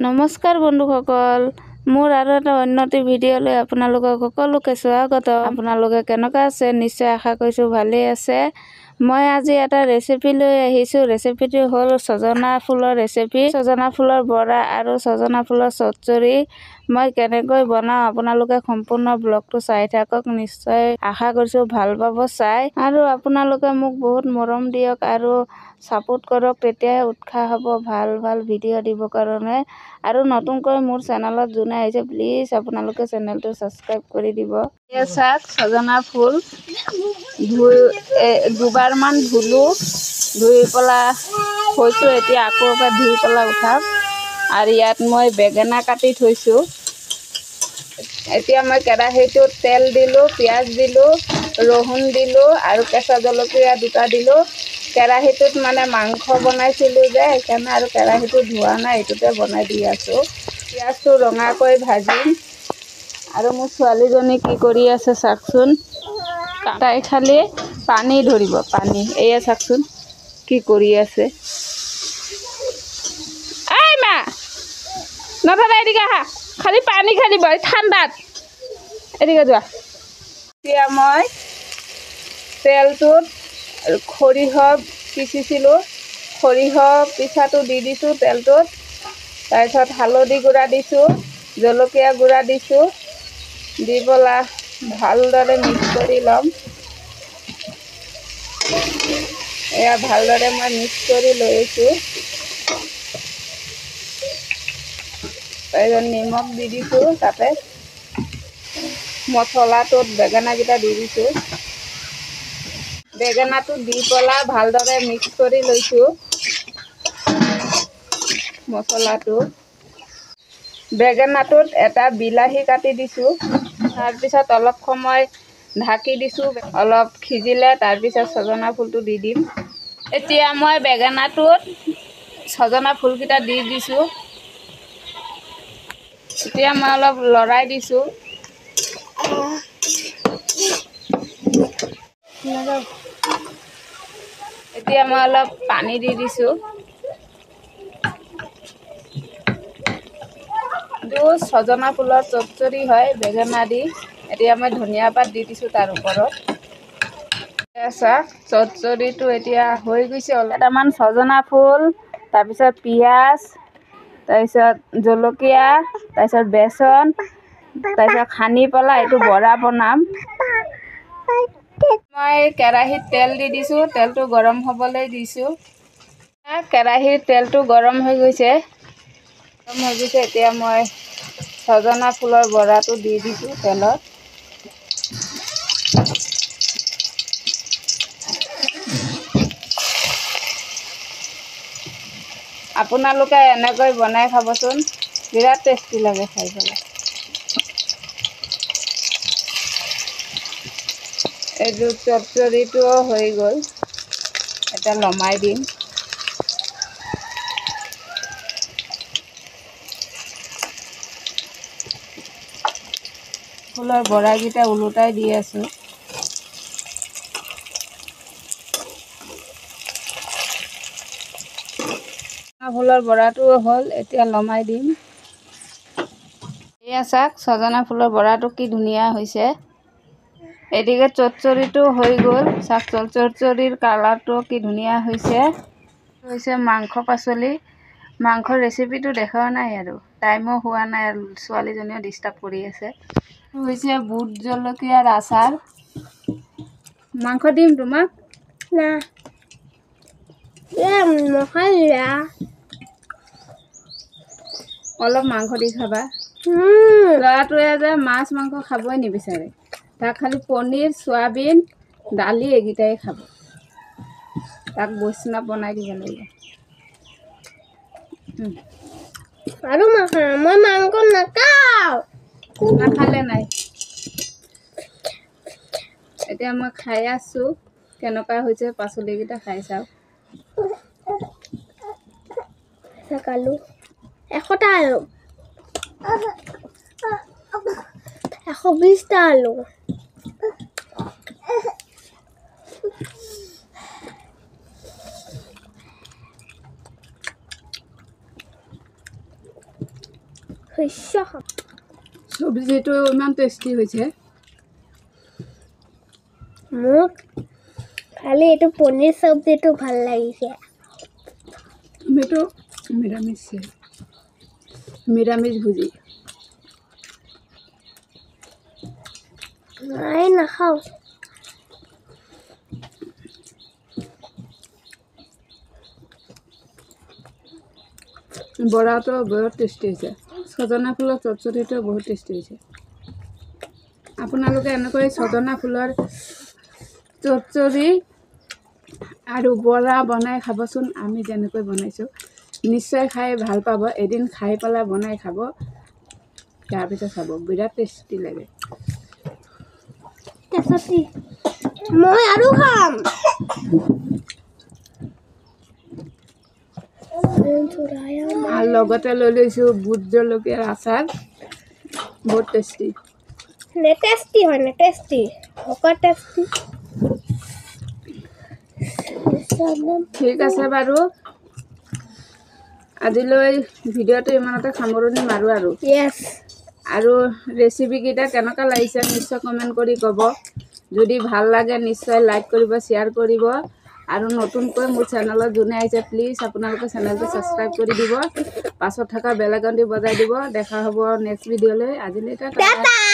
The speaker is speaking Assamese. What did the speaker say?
নমস্কাৰ বন্ধুসকল, মোৰ আৰু এটা অন্যটি ভিডিঅ'লৈ আপোনালোকক সকলোকে স্বাগত। আপোনালোকে কেনেকুৱা আছে? নিশ্চয় আশা কৰিছোঁ ভালেই আছে। মই আজি এটা ৰেচিপি লৈ আহিছোঁ। ৰেচিপিটো হ'ল ছজনা ফুলৰ ৰেচিপি। ছজনা ফুলৰ বৰা আৰু ছজনা ফুলৰ চচ্চড়ি মই কেনেকৈ বনাওঁ আপোনালোকে সম্পূৰ্ণ ব্লগটো চাই থাকক। নিশ্চয় আশা কৰিছোঁ ভাল পাব চাই, আৰু আপোনালোকে মোক বহুত মৰম দিয়ক আৰু ছাপোৰ্ট কৰক, তেতিয়াহে উৎসাহ হ'ব ভাল ভাল ভিডিঅ' দিবৰ কাৰণে। আৰু নতুনকৈ মোৰ চেনেলত যোনে আহিছে প্লিজ আপোনালোকে চেনেলটো ছাবস্ক্ৰাইব কৰি দিব। এই চাওক ছজনা ফুল দুবাৰমান ধুলোঁ, ধুই পেলাই থৈছোঁ। এতিয়া আকৌ এবাৰ ধুই পেলাই উঠাম। আৰু ইয়াত মই বেঙেনা কাটি থৈছোঁ। এতিয়া মই কেৰাহীটোত তেল দিলোঁ, পিঁয়াজ দিলোঁ, ৰহুন দিলোঁ আৰু কেঁচা জলকীয়া দুটা দিলোঁ। কেৰাহীটোত মানে মাংস বনাইছিলোঁ যে সেইকাৰণে আৰু কেৰাহীটো ধোৱা নাই, এইটোতে বনাই দি আছোঁ। পিঁয়াজটো ৰঙাকৈ ভাজিম। আৰু মোৰ ছোৱালীজনী কি কৰি আছে চাওকচোন, তাই খালি পানী ধৰিব, পানী। এয়া চাওকচোন কি কৰি আছে। এই মা নধৰা, এদিকে আহা, খালি পানী খালিব ঠাণ্ডাত, এদিকে যোৱা। এতিয়া মই তেলটোত সৰিয়হ পিচিছিলোঁ, সৰিয়হ পিচাটো দি দিছোঁ তেলটোত। তাৰপিছত হালধি গুড়া দিছোঁ, জলকীয়া গুড়া দিছোঁ, দি পেলাই ভালদৰে মিক্স কৰি ল'ম। এয়া ভালদৰে মই মিক্স কৰি লৈছোঁ। তাৰপিছত নিমখ দি দিছোঁ, তাতে মছলাটোত বেঙেনাকেইটা দি দিছোঁ। বেঙেনাটো দি পেলাই ভালদৰে মিক্স কৰি লৈছোঁ মছলাটো। বেঙেনাটোত এটা বিলাহী কাটি দিছোঁ। তাৰপিছত অলপ সময় ঢাকি দিছোঁ, অলপ সিজিলে তাৰপিছত ছজনা ফুলটো দি দিম। এতিয়া মই বেঙেনাটোত ছজনা ফুলকেইটা দি দিছোঁ। এতিয়া মই অলপ লৰাই দিছোঁ। এতিয়া মই অলপ পানী দি দিছোঁ। এইটো ছজনা ফুলৰ চচ্চড়ি হয়, বেঙেনা দি। এতিয়া মই ধনিয়া পাত দি দিছোঁ তাৰ ওপৰত। চাওক চচ্চড়িটো এতিয়া হৈ গৈছে। কেইটামান ছজনা ফুল, তাৰপিছত পিঁয়াজ, তাৰপিছত জলকীয়া, তাৰপিছত বেচন, তাৰপিছত সানি পেলাই এইটো বৰা বনাম। মই কেৰাহীত তেল দি দিছোঁ, তেলটো গৰম হ'বলৈ দিছোঁ। কেৰাহীৰ তেলটো গৰম হৈ গৈছে, এতিয়া মই ছজনা ফুলৰ বৰাটো দি দিছোঁ তেলত। আপোনালোকে এনেকৈ বনাই খাবচোন, বিৰাট টেষ্টি লাগে খাই পেলাই। এইটো চচ্চড়িটোও হৈ গ'ল, এতিয়া নমাই দিম। ফুলৰ বৰাকেইটা ওলোটাই দি আছোঁ। ফুলৰ বৰাটো হ'ল, এতিয়া নমাই দিম। এয়া চাওক ছজনা ফুলৰ বৰাটো কি ধুনীয়া হৈছে। এদিকে চচ্চড়িটো হৈ গ'ল, চাওক চচ্চড়িৰ কালাৰটো কি ধুনীয়া হৈছে। মাংস পাচলি, মাংসৰ ৰেচিপিটো দেখুওৱা নাই আৰু টাইমো হোৱা নাই, আৰু ছোৱালীজনীও ডিষ্টাৰ্ব কৰি আছে। হৈছে বুট জলকীয়াৰ আচাৰ। মাংস দিম তোমাক না? অলপ মাংস দি খাবা। ল'ৰাটোৱে যে মাছ মাংস খাবই নিবিচাৰে, তাক খালি পনীৰ, চয়াবিন, দালি এইকেইটাই খাব। তাক বৈষ্ণৱ বনাই দিব লাগিব। আৰু মই মাংস নাখাওঁ, নাখালে নাই। এতিয়া মই খাই আছোঁ, কেনেকুৱা হৈছে পাচলিকেইটা খাই চাওক। আলু 100টা আলু, 120টা আলু। চব্জিটো ইমান টেষ্টি হৈছে মোক খালি এইটো পনীৰ চব্জিটো ভাল লাগিছে আমিতো নিৰামিষ ভুজি নাই নাখাওঁ বৰাটো বহুত টেষ্টি হৈছে ছজনা ফুলৰ চটচটিটো বহুত টেষ্টি হৈছে আপোনালোকে এনেকৈ ছজনা ফুলৰ চটচটি আৰু বৰা বনাই খাবচোন আমি যেনেকৈ বনাইছোঁ নিশ্চয় খাই ভাল পাব এদিন খাই পেলাই বনাই খাব তাৰপিছত চাব বিৰাট টেষ্টি লাগে মই আৰু খাম আৰু লগতে লৈ লৈছোঁ বুট জলকীয়াৰ আচাৰ বহুত টেষ্টি টেষ্টি হয় নে টেষ্টি টেষ্টি ঠিক আছে বাৰু আজিলৈ ভিডিঅ'টো ইমানতে সামৰণি মাৰোঁ আৰু ৰেচিপিকেইটা কেনেকুৱা লাগিছে নিশ্চয় কমেণ্ট কৰি ক'ব যদি ভাল লাগে নিশ্চয় লাইক কৰিব শ্বেয়াৰ কৰিব আৰু নতুনকৈ মোৰ চেনেলত যোনে আহিছে প্লিজ আপোনালোকে চেনেলটো ছাবস্ক্ৰাইব কৰি দিব পাছত থকা বেল আইকনটি বজাই দিব দেখা হ'ব নেক্সট ভিডিঅ'লৈ আজিলৈ টাটা